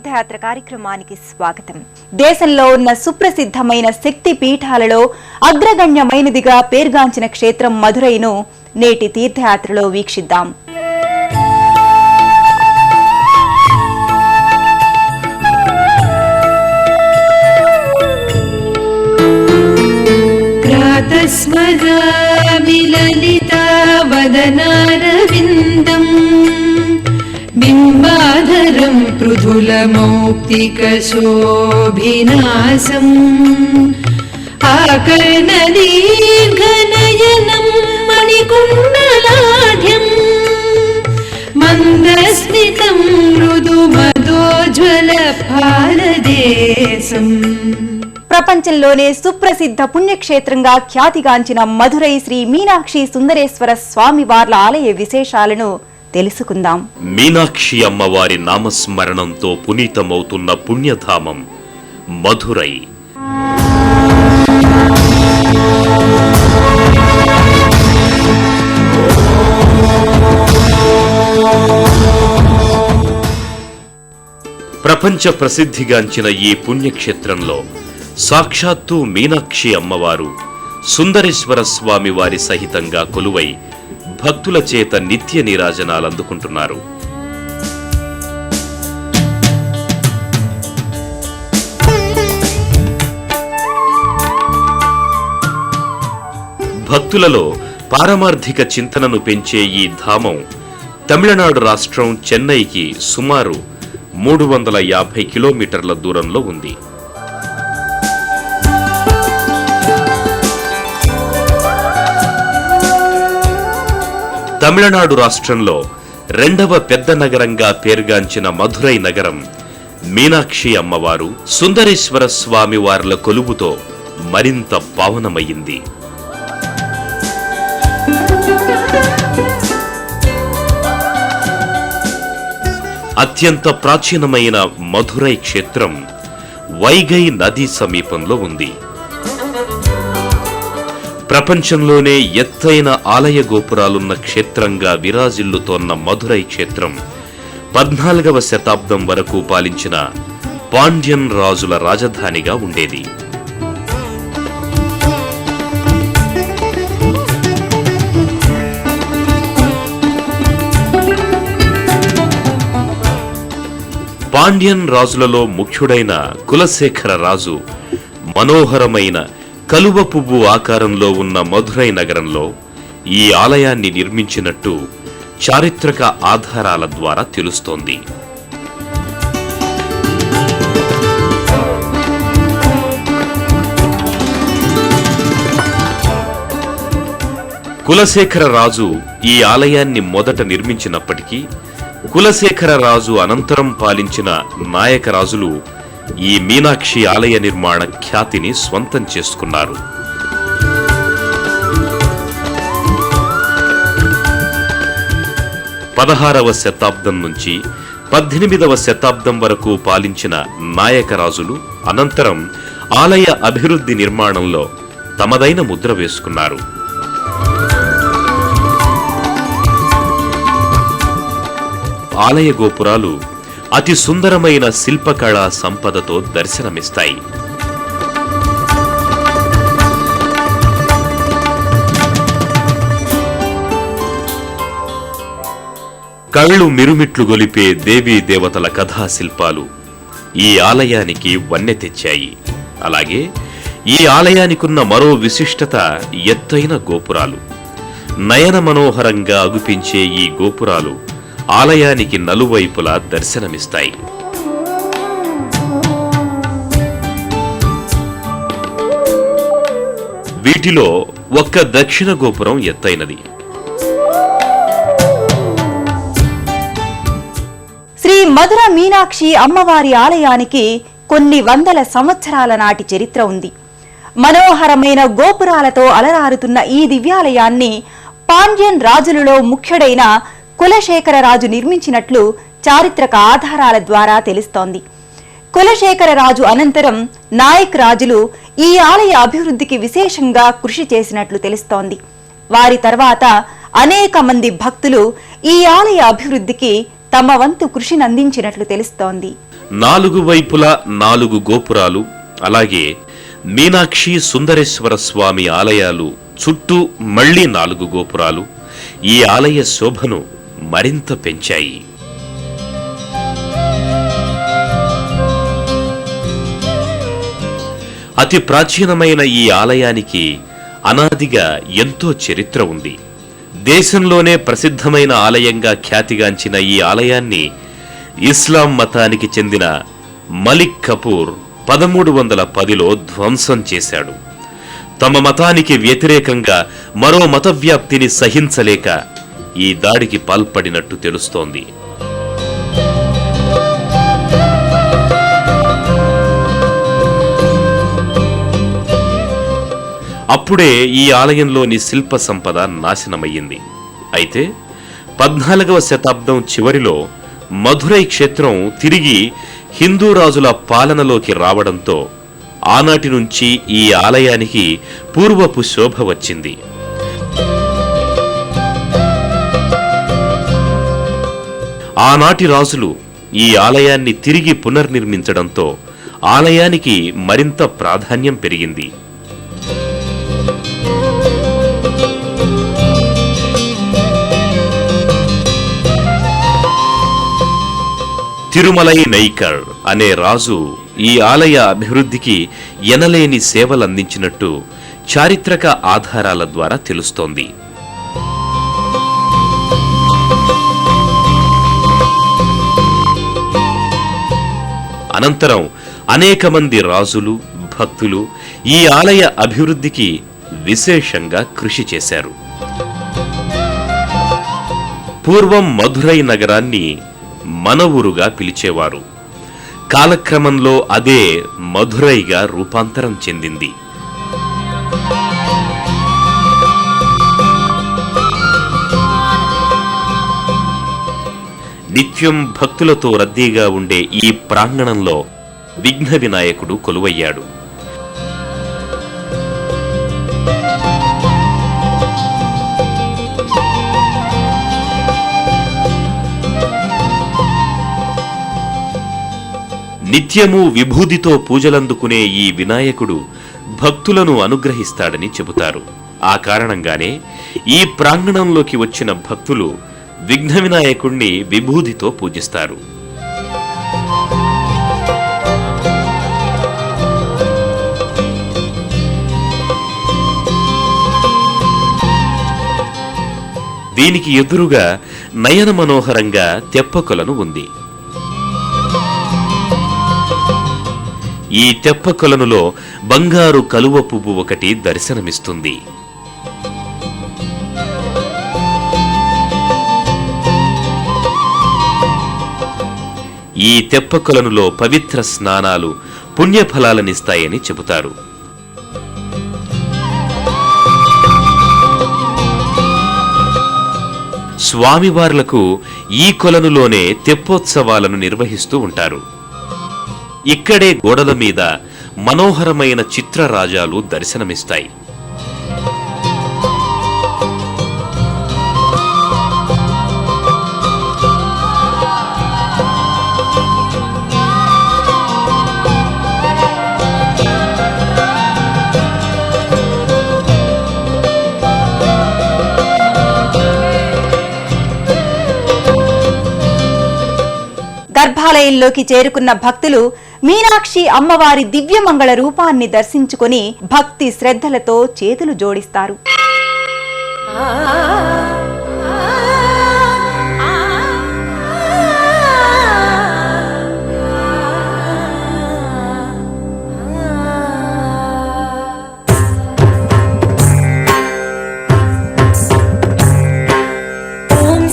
తీర్థయాత్ర కార్యక్రమానికి స్వాగతం. దేశంలో ఉన్న సుప్రసిద్ధమైన శక్తి పీఠాలలో అగ్రగణ్యమైనదిగా పేర్గాంచిన క్షేత్రం మధురైను నేటి తీర్థయాత్రలో వీక్షిద్దాం. స్మరామి లలితా వదనారవిందం బింబాధరం పృథులమౌక్తికశోభినాసం ఆకర్ణదీర్ఘనయనం మణికుండలాఢ్యం మందస్మితం మృదుమదోజ్వల ఫాలదేశం. ప్రపంచంలోనే సుప్రసిద్ధ పుణ్యక్షేత్రంగా ఖ్యాతిగాంచిన మధురై శ్రీ మీనాక్షి సుందరేశ్వర స్వామి వార్ల ఆలయ విశేషాలను తెలుసుకుందాం. మీనాక్షి అమ్మవారి నామస్మరణంతో పునీతమవుతున్న పుణ్యధామం మధురై. ప్రపంచ ప్రసిద్ధిగాంచిన ఈ పుణ్యక్షేత్రంలో సాక్షాత్తు మీనాక్షి అమ్మవారు సుందరేశ్వర స్వామి వారి సహితంగా కొలువై భక్తుల చేత నిత్య నీరాజనాలందుకుంటున్నారు. భక్తులలో పారమార్థిక చింతనను పెంచే ఈ ధామం తమిళనాడు రాష్ట్రం చెన్నైకి సుమారు 350 కిలోమీటర్ల దూరంలో ఉంది. తమిళనాడు రాష్ట్రంలో రెండవ పెద్ద నగరంగా పేర్గాంచిన మధురై నగరం మీనాక్షి అమ్మవారు సుందరేశ్వర స్వామి వార్ల కొలువుతో మరింత పావనమయ్యింది. అత్యంత ప్రాచీనమైన మధురై క్షేత్రం వైగై నది సమీపంలో ఉంది. ప్రపంచంలోనే ఎత్తైన ఆలయ గోపురాలున్న క్షేత్రంగా విరాజిల్లుతోన్న మధురై క్షేత్రం 14వ శతాబ్దం వరకు పాలించిన పాండ్యన్ రాజుల రాజధానిగా ఉండేది. పాండ్యన్ రాజులలో ముఖ్యుడైన కులశేఖర రాజు మనోహరమైన కలువ పువ్వు ఆకారంలో ఉన్న మధురై నగరంలో ఈ ఆలయాన్ని నిర్మించినట్టు చారిత్రక ఆధారాల ద్వారా తెలుస్తోంది. కులశేఖర రాజు ఈ ఆలయాన్ని మొదట నిర్మించినప్పటికీ కులశేఖర రాజు అనంతరం పాలించిన నాయక రాజులు ఈ మీనాక్షి ఆలయ నిర్మాణ ఖ్యాతిని స్వంతం చేసుకున్నారు. పదహారవ శతాబ్దం నుంచి 18వ శతాబ్దం వరకు పాలించిన నాయక రాజులు అనంతరం ఆలయ అభివృద్ధి నిర్మాణంలో తమదైన ముద్ర వేసుకున్నారు. ఆలయ గోపురాలు అతి సుందరమైన శిల్పకళా సంపదతో దర్శనమిస్తాయి. కళ్ళు మిరుమిట్లు గొలిపే దేవీ దేవతల కథా శిల్పాలు ఈ ఆలయానికి వన్నె తెచ్చాయి. అలాగే ఈ ఆలయానికున్న మరో విశిష్టత ఎత్తైన గోపురాలు. నయన మనోహరంగా అగుపించే ఈ గోపురాలు ఆలయానికి నలువైపులా దర్శనమిస్తాయి. వీటిలో ఒక్క దక్షిణ గోపురం ఎత్తైనది. శ్రీ మధుర మీనాక్షి అమ్మవారి ఆలయానికి కొన్ని వందల సంవత్సరాల నాటి చరిత్ర ఉంది. మనోహరమైన గోపురాలతో అలరారుతున్న ఈ దివ్యాలయాన్ని పాండ్యన్ రాజులలో ముఖ్యుడైన కులశేఖర రాజు నిర్మించినట్లు చారిత్రక ఆధారాల ద్వారా తెలుస్తోంది. కులశేఖర రాజు అనంతరం నాయక్ రాజులు ఈ ఆలయ అభివృద్ధికి విశేషంగా కృషి చేసినట్లు తెలుస్తోంది. వారి తర్వాత అనేక మంది భక్తులు ఈ ఆలయ అభివృద్ధికి తమ వంతు కృషిని అందించినట్లు తెలుస్తోంది. 4 వైపులా 4 గోపురాలు, అలాగే మీనాక్షి సుందరేశ్వర స్వామి ఆలయాలు చుట్టూ మళ్లీ 4 గోపురాలు ఈ ఆలయ శోభను మరింత పెంచాయి. అతి ప్రాచీనమైన ఈ ఆలయానికి అనాదిగా ఎంతో చరిత్ర ఉంది. దేశంలోనే ప్రసిద్ధమైన ఆలయంగా ఖ్యాతిగాంచిన ఈ ఆలయాన్ని ఇస్లాం మతానికి చెందిన మలిక్ కపూర్ 1310లో ధ్వంసం చేశాడు. తమ మతానికి వ్యతిరేకంగా మరో మత వ్యాప్తిని సహించలేక ఈ దాడికి పాల్పడినట్టు తెలుస్తోంది. అప్పుడే ఈ ఆలయంలోని శిల్ప సంపద నాశనమయ్యింది. అయితే 14వ శతాబ్దం చివరిలో మధురై క్షేత్రం తిరిగి హిందూ రాజుల పాలనలోకి రావడంతో ఆనాటి నుంచి ఈ ఆలయానికి పూర్వపు శోభ వచ్చింది. ఆనాటి రాజులు ఈ ఆలయాన్ని తిరిగి పునర్నిర్మించడంతో ఆలయానికి మరింత ప్రాధాన్యం పెరిగింది. తిరుమలై నైకర్ అనే రాజు ఈ ఆలయ అభివృద్ధికి ఎనలేని సేవలందించినట్టు చారిత్రక ఆధారాల ద్వారా తెలుస్తోంది. అనంతరం అనేక మంది రాజులు, భక్తులు ఈ ఆలయ అభివృద్ధికి విశేషంగా కృషి చేశారు. పూర్వం మధురై నగరాన్ని మన ఊరుగా పిలిచేవారు. కాలక్రమంలో అదే మధురైగా రూపాంతరం చెందింది. నిత్యం భక్తులతో రద్దీగా ఉండే ఈ ప్రాంగణంలో విఘ్న వినాయకుడు కొలువయ్యాడు. నిత్యము విభూదితో పూజలందుకునే ఈ వినాయకుడు భక్తులను అనుగ్రహిస్తాడని చెబుతారు. ఆ కారణంగానే ఈ ప్రాంగణంలోకి వచ్చిన భక్తులు విఘ్న వినాయకుణ్ణి విభూదితో పూజిస్తారు. దీనికి ఎదురుగా నయన మనోహరంగా తెప్పకొలను ఉంది. ఈ తెప్పకొలనులో బంగారు కలువ పువ్వు ఒకటి దర్శనమిస్తుంది. ఈ తెప్పకొలనులో పవిత్ర స్నానాలు పుణ్యఫలాలనిస్తాయని చెబుతారు. స్వామివార్లకు ఈ కొలనులోనే తెప్పోత్సవాలను నిర్వహిస్తూ ఉంటారు. ఇక్కడే గోడల మీద మనోహరమైన చిత్రరాజాలు దర్శనమిస్తాయి. గర్భాలయంలోకి చేరుకున్న భక్తులు మీనాక్షి అమ్మవారి దివ్యమంగళ రూపాన్ని దర్శించుకొని భక్తి శ్రద్ధలతో చేతులు జోడిస్తారు. ఓం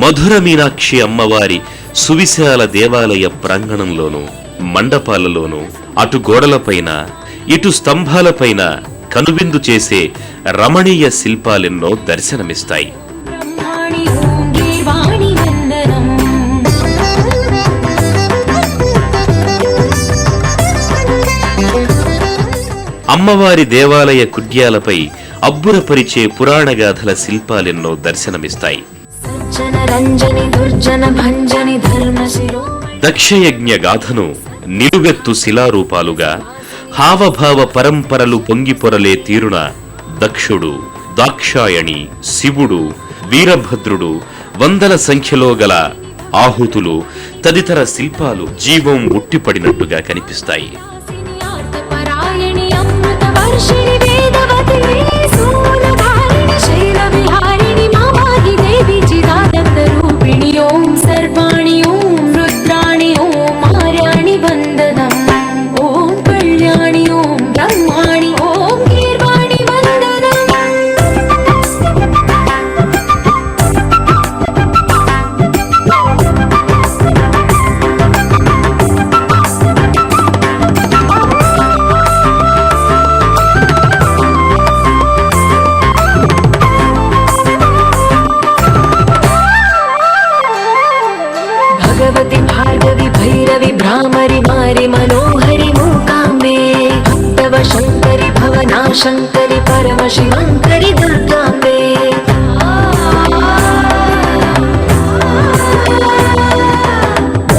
మధుర మీనాక్షి అమ్మవారి సువిశాల దేవాలయ ప్రాంగణంలోనూ మండపాలలోనూ అటు గోడలపైన ఇటు స్తంభాలపైన కనువిందు చేసే రమణీయ శిల్పాలెన్నో దర్శనమిస్తాయి. బ్రహ్మాణి ఓం గీర్వాణి వందనం. అమ్మవారి దేవాలయ కుడ్యాలపై అబ్బురపరిచే పురాణగాథల శిల్పాలెన్నో దర్శనమిస్తాయి. సజ్జన రంజని దుర్జన భంజని ధర్మ శిరోమణి. దక్షయజ్ఞ గాథను నిలువెత్తు శిలారూపాలుగా హావభావ పరంపరలు పొంగిపొరలే తీరున దక్షుడు, దాక్షాయణి, శివుడు, వీరభద్రుడు, వందల సంఖ్యలో గల ఆహుతులు తదితర శిల్పాలు జీవం ఉట్టిపడినట్టుగా కనిపిస్తాయి. పరాయణి అమృత వర్షిణి వేదవతి సూరధారిణి శైల విహారిణి మామాహి దేవి చిదానంద రూపిణి. ఓం సర్వాణి ఓం రుద్రాణి ఓం ఆర్యాణి వందనం. ఓం కళ్యాణి ఓం బ్రహ్మాణి ఓం గీర్వాణి వందనం. భగవతి భార్గవి భైరవి భ్రామరి మారి మనోహరి మూకాంబే. భక్తవ శంకరి భవనా శంకరి పరమ శివంకరి దుర్గాంబే.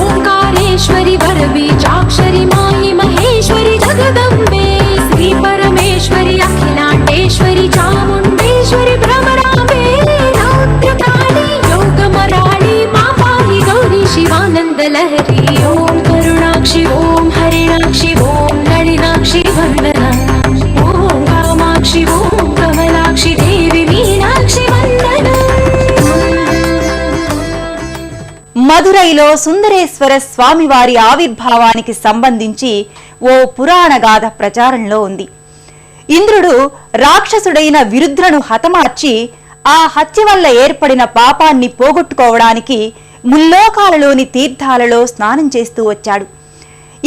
ఓంకారేశ్వరి వరబీజాక్షరి మాయి మహేశ్వరి జగదంబే. శ్రీ పరమేశ్వరి అఖిలాండేశ్వరి చాముండేశ్వరి భ్రమరాంబే. రౌద్రకాళి యోగమరాళి మా పాహి గౌరీ శివానంద లహరి. ఓం కరుణాక్షి ఓం హరిణాక్షి ఓం నళినాక్షి వందనం. ఓం కామాక్షి ఓం కమలాక్షి దేవి మీనాక్షి వందనం. మధురైలో సుందరేశ్వర స్వామివారి ఆవిర్భావానికి సంబంధించి ఓ పురాణ గాథ ప్రచారంలో ఉంది. ఇంద్రుడు రాక్షసుడైన విరుధ్రను హతమార్చి ఆ హత్య వల్ల ఏర్పడిన పాపాన్ని పోగొట్టుకోవడానికి ముల్లోకాలలోని తీర్థాలలో స్నానం చేస్తూ వచ్చాడు.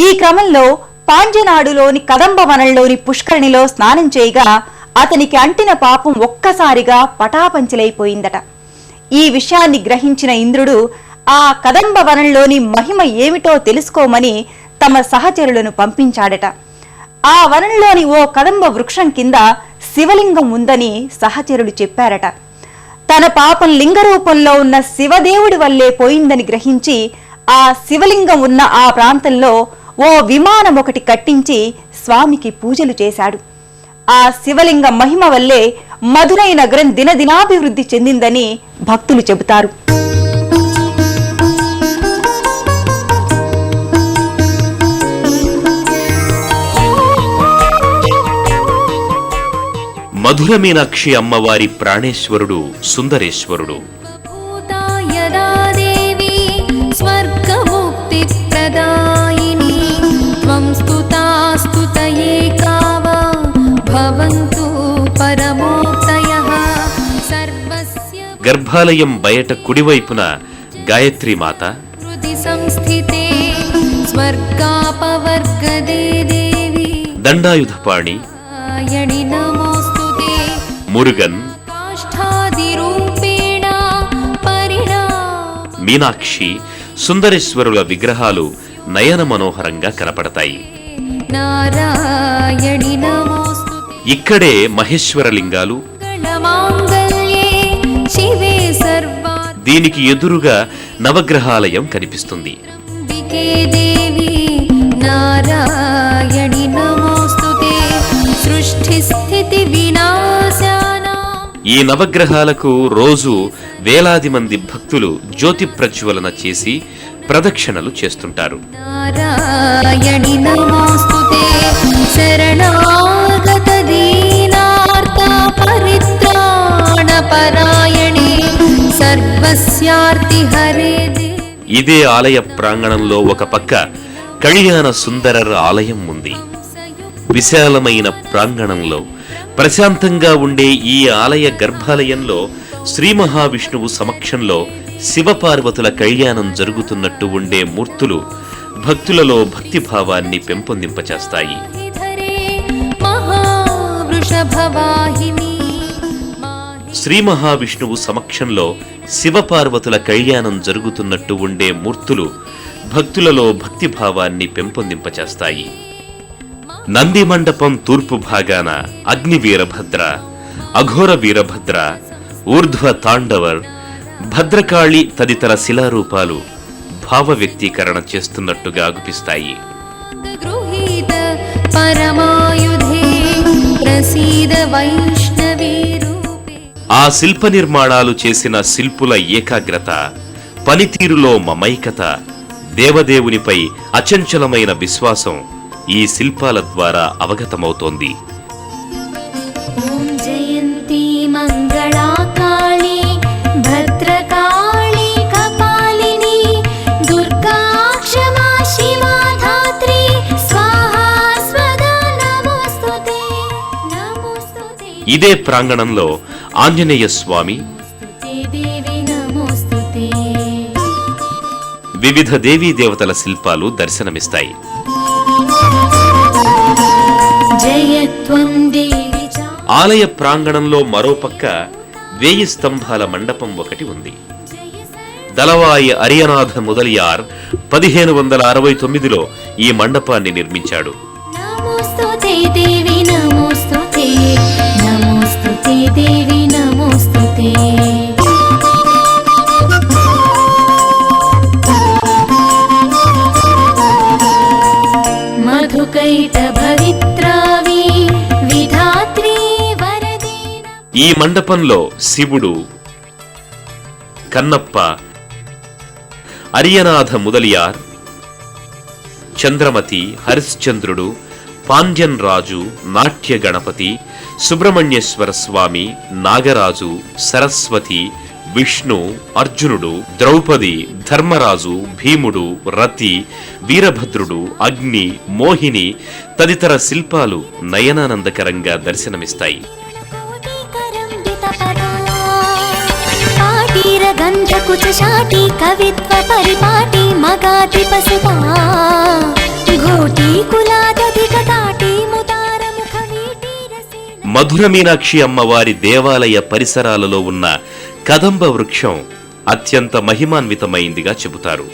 ఈ క్రమంలో పాంజనాడులోని కదంబ వనంలోని పుష్కరిణిలో స్నానం చేయగా అతనికి అంటిన పాపం ఒక్కసారిగా పటాపంచలైపోయిందట. ఈ విషయాన్ని గ్రహించిన ఇంద్రుడు ఆ కదంబ వనంలోని మహిమ ఏమిటో తెలుసుకోమని తమ సహచరులను పంపించాడట. ఆ వనంలోని ఓ కదంబ వృక్షం కింద శివలింగం ఉందని సహచరులు చెప్పారట. తన పాపం లింగరూపంలో ఉన్న శివదేవుడి వల్లే పోయిందని గ్రహించి ఆ శివలింగం ఉన్న ఆ ప్రాంతంలో ఓ విమానం ఒకటి కట్టించి స్వామికి పూజలు చేశాడు. ఆ శివలింగ మహిమ వల్లే మధురై నగరం దినదినాభివృద్ధి చెందిందని భక్తులు చెబుతారు. మధుర మీనాక్షి అమ్మవారి ప్రాణేశ్వరుడు సుందరేశ్వరుడు. భూతా యదా దేవి స్వర్గముక్తి ప్రదాయిని. త్వం స్తుతా స్తుతయే కావా భవంతు పరమోక్తయః. సర్వస్య గర్భాలయం బయట కుడివైపున గాయత్రి మాత, హృది సంస్థితే స్వర్గాపవర్గదే దేవి. దండాయుధపాణి, ఆయణి నమోస్తుతే. మురుగన్, కాష్ఠాదిరూపేణ పరిణామ. మీనాక్షి, సుందరేశ్వరుల విగ్రహాలు నయన మనోహరంగా కనపడతాయి. నారాయణి నమోస్తుతే. ఇక్కడే మహేశ్వర లింగాలు, మంగళమాంగళ్యే శివే సర్వార్థ. దీనికి ఎదురుగా నవగ్రహాలయం కనిపిస్తుంది. అంబికే దేవి నారాయణి నమోస్తుతే. సృష్టి స్థితి వినాశానాం. ఈ నవగ్రహాలకు రోజు వేలాది మంది భక్తులు జ్యోతి ప్రజ్వలన చేసి ప్రదక్షిణలు చేస్తుంటారు. నారాయణి నమోస్తుతే. శరణాగత దీనార్త పరిత్రాణ పరాయణి. సర్వస్యార్తి హరే దేవి. ఇదే ఆలయ ప్రాంగణంలో ఒక పక్క కళ్యాణ సుందరర్ ఆలయం ఉంది. విశాలమైన ప్రాంగణంలో ప్రశాంతంగా ఉండే ఈ ఆలయ గర్భాలయంలో శ్రీ మహావిష్ణువు సమక్షంలో శివపార్వతుల కళ్యాణం జరుగుతున్నట్టు ఉండే మూర్తులు భక్తులలో భక్తిభావాన్ని పెంపొందింపచేస్తాయి. శ్రీ మహావిష్ణువు సమక్షంలో శివపార్వతుల కళ్యాణం జరుగుతున్నట్టు ఉండే మూర్తులు భక్తులలో భక్తిభావాన్ని పెంపొందింపచేస్తాయి. నంది మండపం తూర్పు భాగాన అగ్ని వీరభద్ర, అఘోర వీరభద్ర, ఊర్ధ్వ తాండవర్, భద్రకాళి తదితర శిలారూపాలు భావ వ్యక్తీకరణ చేస్తున్నట్టుగా అగుపిస్తాయి. ఆ శిల్ప నిర్మాణాలు చేసిన శిల్పుల ఏకాగ్రత, పనితీరులో మమైకత, దేవదేవునిపై అచంచలమైన విశ్వాసం ఈ శిల్పాల ద్వారా అవగతమవుతోంది. ఓం జయంతి మంగళా కాళీ భద్రకాళీ కపాలిని దుర్గా క్షమా శివా ధాత్రి స్వాహా స్వదా నమోస్తుతే నమోస్తుతే. ఇదే ప్రాంగణంలో ఆంజనేయ స్వామి, దేవి నమోస్తుతే. వివిధ దేవీ దేవతల శిల్పాలు దర్శనమిస్తాయి. ఆలయ ప్రాంగణంలో మరోపక్క 1000 స్తంభాల మండపం ఒకటి ఉంది. దళవాయి అరియనాథ ముదలియార్ 1569లో ఈ మండపాన్ని నిర్మించాడు. నమోస్తుతే దేవి నమోస్తుతే నమోస్తుతే దేవి నమోస్తుతే. ఈ మండపంలో శివుడు, కన్నప్ప, అరియనాథ ముదలియార్, చంద్రమతి, హరిశ్చంద్రుడు, పాండ్యన్ రాజు, నాట్య గణపతి, సుబ్రహ్మణ్యేశ్వర స్వామి, నాగరాజు, సరస్వతి, విష్ణు, అర్జునుడు, ద్రౌపది, ధర్మరాజు, భీముడు, రతి, వీరభద్రుడు, అగ్ని, మోహిని తదితర శిల్పాలు నయనానందకరంగా దర్శనమిస్తాయి. మధుర మీనాక్షి అమ్మవారి దేవాలయ పరిసరాలలో ఉన్న కదంబ వృక్షం అత్యంత మహిమాన్వితమైందిగా చెబుతారు.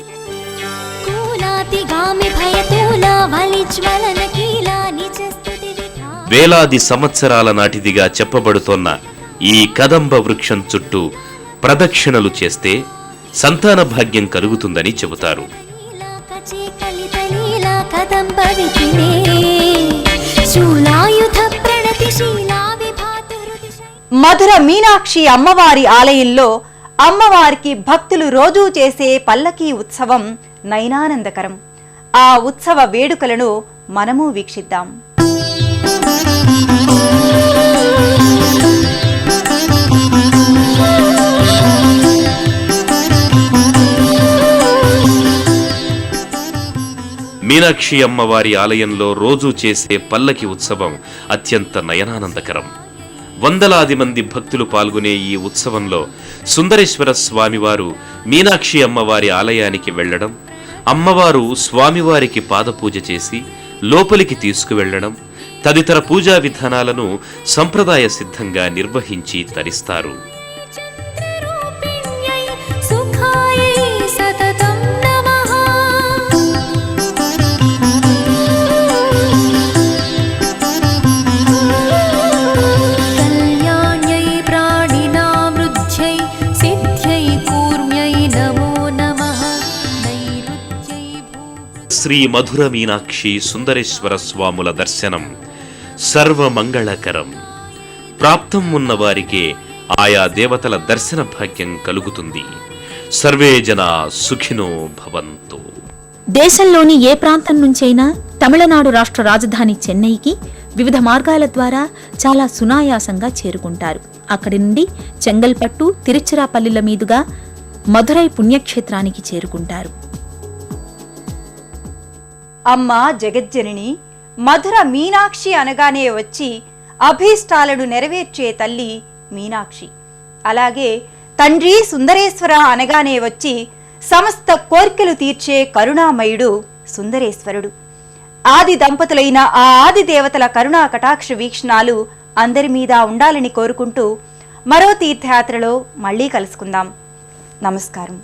వేలాది సంవత్సరాల నాటిదిగా చెప్పబడుతోన్న ఈ కదంబ వృక్షం చుట్టూ ప్రదక్షిణలు చేస్తే సంతాన భాగ్యం కలుగుతుందని చెబుతారు. మధుర మీనాక్షి అమ్మవారి ఆలయంలో అమ్మవారికి భక్తులు రోజూ చేసే పల్లకీ ఉత్సవం నయనానందకరం. ఆ ఉత్సవ వేడుకలను మనము వీక్షిద్దాం. మీనాక్షి అమ్మవారి ఆలయంలో రోజూ చేసే పల్లకి ఉత్సవం అత్యంత నయనానందకరం. వందలాది మంది భక్తులు పాల్గొనే ఈ ఉత్సవంలో సుందరేశ్వర స్వామివారు మీనాక్షి అమ్మవారి ఆలయానికి వెళ్లడం, అమ్మవారు స్వామివారికి పాదపూజ చేసి లోపలికి తీసుకువెళ్లడం తదితర పూజా విధానాలను సంప్రదాయ సిద్ధంగా నిర్వహించి తరిస్తారు. శ్రీ మధుర మీనాక్షి సుందరేశ్వర స్వాముల దర్శనం సర్వమంగళకరం. ప్రాప్తం ఉన్న వారికే ఆయా దేవతల దర్శన భాగ్యం కలుగుతుంది. సర్వే జనా సుఖినో భవంతు. దేశంలోని ఏ ప్రాంతం నుంచైనా తమిళనాడు రాష్ట్ర రాజధాని చెన్నైకి వివిధ మార్గాల ద్వారా చాలా సునాయాసంగా చేరుకుంటారు. అక్కడి నుండి చెంగల్పట్టు, తిరుచిరాపల్లిల మీదుగా మధురై పుణ్యక్షేత్రానికి చేరుకుంటారు. అమ్మ జగజ్జనని మధుర మీనాక్షి అనగానే వచ్చి అభీష్టాలను నెరవేర్చే తల్లి మీనాక్షి. అలాగే తండ్రి సుందరేశ్వర అనగానే వచ్చి సమస్త కోర్కెలు తీర్చే కరుణామయుడు సుందరేశ్వరుడు. ఆది దంపతులైన ఆ ఆది దేవతల కరుణా కటాక్ష వీక్షణాలు అందరి మీద ఉండాలని కోరుకుంటూ మరో తీర్థయాత్రలో మళ్ళీ కలుసుకుందాం. నమస్కారం.